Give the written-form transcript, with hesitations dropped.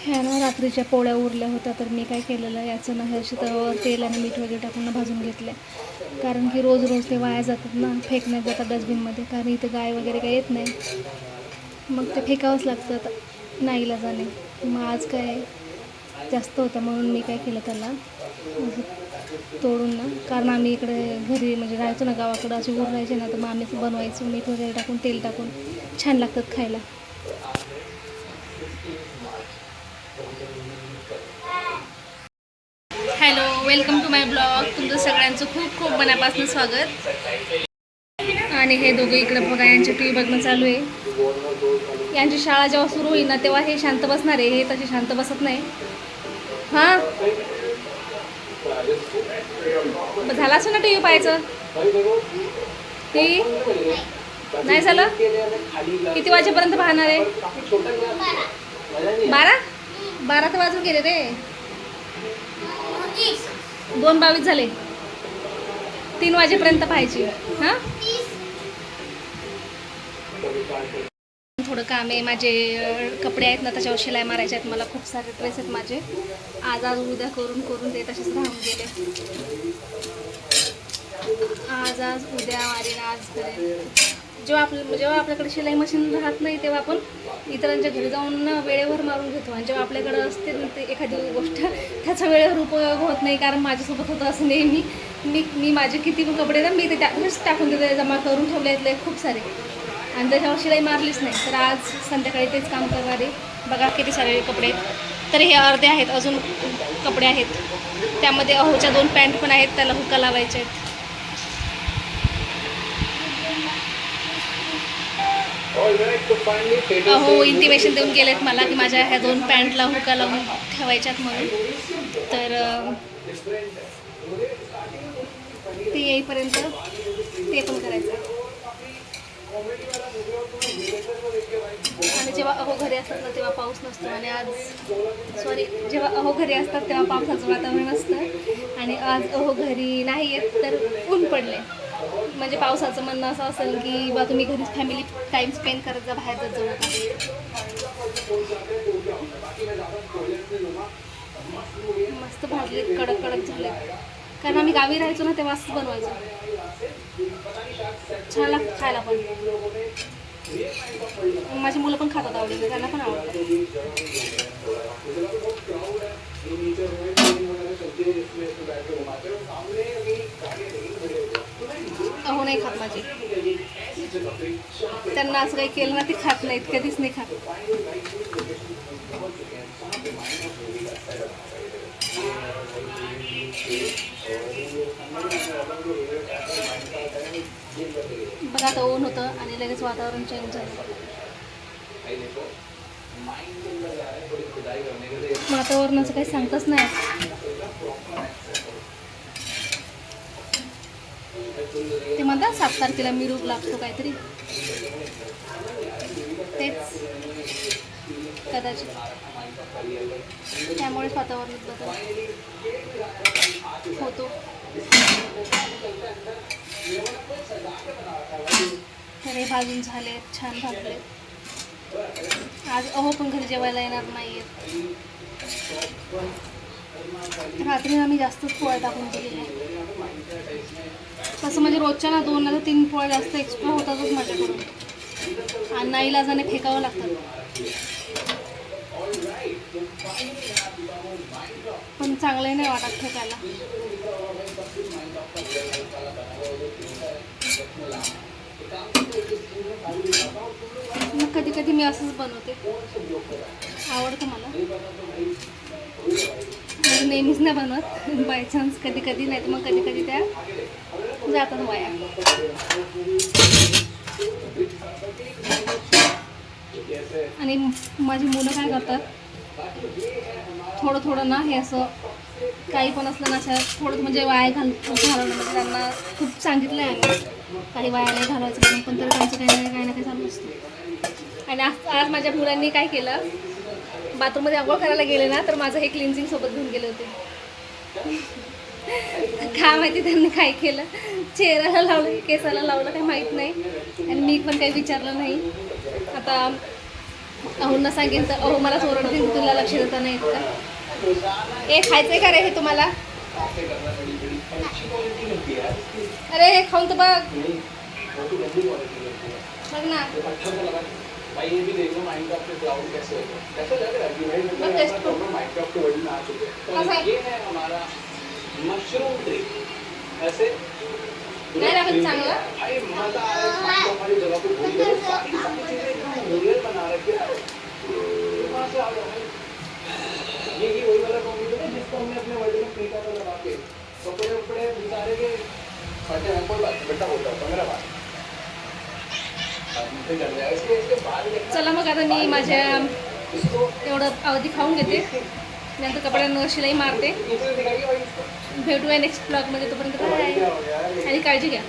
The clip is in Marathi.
ह्या ना रात्रीच्या पोळ्या उरल्या होत्या, तर मी काय केलेलं याचं ना ह्याची तव्यावर तेल आणि मीठ वगैरे टाकून भाजून घेतले. कारण की रोज रोज ते वाया जातात ना, फेकण्यात जातात डस्टबिनमध्ये, कारण इथे गाय वगैरे काही येत नाही, मग ते फेकावंच लागतं नाईलाजाने. मग आज काय जास्त होतं म्हणून मी काय केलं त्याला तोडून ना, कारण आम्ही इकडे घरी म्हणजे राहायचो ना गावाकडं, असे ऊर राहायचे ना, तर मग आम्ही बनवायचो मीठ वगैरे टाकून तेल टाकून, छान लागतात खायला. Hello, welcome to my blog. तुमचं सगळ्यांचं खूप खूप मनापासून स्वागत. आणि हे दोघे इकडे बघा, यांची टी व्ही बघणं चालू आहे. यांची शाळा जेव्हा सुरू होईल ना तेव्हा हे शांत बसणार आहे, हे तसे शांत बसत नाही. हां, झालं असं ना टी व्ही पाहायचं. टी नाही झालं, किती वाजेपर्यंत पाहणार आहे? 12 तर वाजून गेले रे, 2:22 झाले. 3 वाजेपर्यंत पाहायची. हां, थोडं काम आहे. माझे कपडे आहेत ना त्याच्यावर शिलाई मारायचे आहेत. मला खूप सारे ड्रेस आहेत माझे, आज उद्या करून करून ते तसेच राहून गेले. आज उद्या मारीन, आज करेन. जेव्हा आपल्याकडे शिलाई मशीन राहत नाही तेव्हा आपण इतरांच्या घरी जाऊन वेळेवर मारून घेतो, आणि जेव्हा आपल्याकडे असते ते एखादी गोष्ट त्याचा वेळेवर उपयोग होत नाही. कारण माझ्यासोबत होतं असं नेहमी. मी माझे किती कपडे ना मी ते त्यातच टाकून देते, जमा करून ठेवले आहेत खूप सारे, आणि त्याच्यावर शिलाई मारलीच नाही. तर आज संध्याकाळी तेच काम करणार आहे. बघा किती सारे कपडे आहेत. तर हे अर्धे आहेत, अजून कपडे आहेत. त्यामध्ये अहोच्या 2 पॅन्ट पण आहेत, त्याला हुक्का लावायचे आहेत. अहो इंटिमेशन देऊन गेलेत मला की माझ्या ह्या 2 पॅन्टला हुक्का लावून ठेवायच्यात म्हणून. तर ते येईपर्यंत ते पण करायचं. आणि जेव्हा अहो घरी असतात ना तेव्हा पाऊस नसतो, आणि जेव्हा अहो घरी असतात तेव्हा पावसाचं वातावरण असतं, आणि आज अहो घरी नाही येत तर ऊन पडले. म्हणजे पावसाचं म्हणणं असं असेल की बा तुम्ही घरीच फॅमिली टाईम स्पेंड करत जा, बाहेर जात जाऊ नका. मस्त भाजलेत, कडक कडक झाले. कारण आम्ही गावी राहायचो ना तेव्हा असंच बनवायचो. छान लागतं खायला पण. माझी मुलं पण खातात आवडीने, त्यांना पण आवडतं. अहो नाही खात माझी, त्यांना असं काही केलं ना ते खात नाहीत, कधीच नाही खात. बघा आता ऊन होतं आणि लगेच वातावरण चेंज झालं. वातावरणाचं काही सांगतच नाही. ते म्हणतात 7 तारखेला मिरूग लागतो काहीतरी, तेच कदाचित त्यामुळेच वातावरणात बदल होतो. हे भाजून झाले, छान भाजले. आज अहो पण घरी जेवायला येणार नाही आहेत. रात्री आम्ही जास्तच पोळ्या टाकून दिलेल्या. तसं म्हणजे रोजच्या ना 2 नाही तर 3 पोळ्या जास्त एक्स्ट्रा होतातच माझ्याकडून, आणि नाईलाजाने फेकावं लागतात. पण चांगलंही नाही वाटत फेकायला. मग कधी कधी मी असंच बनवते, आवडतं मला. नेहमीच नाही बनवत, बाय चान्स कधी कधी, नाही तर मग कधी कधी त्या जातात वाया. आणि माझी मुलं काय करतात, थोडं थोडं ना हे असं काही पण असलं ना असं थोडं म्हणजे वाया घालवणं, म्हणजे त्यांना खूप सांगितलं आहे आम्ही काही वाया नाही घालवायचं म्हणून, पण तरी त्यांचं काही ना काही चालू असतं. आणि आज माझ्या मुलांनी काय केलं, बाथरूममध्ये आंघोळ करायला गेले ना तर माझं हे क्लिन्झिंग सोबत घेऊन गेले होते. काय माहिती त्यांनी काय केलं, चेहऱ्याला लावलं की केसाला लावलं काही माहीत नाही. आणि मी पण काही विचारलं नाही. आता अहोंना सांगेन तर अहो मला ओरडतील, तुला लक्ष देता नाही का. ए खायचंय का रे हे तुम्हाला. अरे हे खाऊन तर बघ बघ ना. भाई ये भी देख लो माइनक्राफ्ट के क्लाउड कैसे होगा, कैसे लग रहा है कि भाई मतलब दोनों माइनक्राफ्ट के वर्ल्ड में आ चुके हैं. तो ये है हमारा मशरूम ट्री. ऐसे नाही लागत चांगलं. भाई मजा आ रहा है. हमारी जगह पे घूम रहे सारी चीजें एकदम रियल बना रखी है. कहां से आ गया भाई. ये वही वाला कंप्यूटर है जिसको हमने अपने वर्ल्ड में फ्री का लगा के कपड़े उपड़े उतारे के फटे हैं. कोई बात बेटा होता है 15 बार. चला मग आता मी माझ्या एवढं अवधी खाऊन घेते, नंतर कपड्यांवर शिलाई मारते. भेटूया नेक्स्ट ब्लॉगमध्ये. तोपर्यंत काय आणि काळजी घ्या.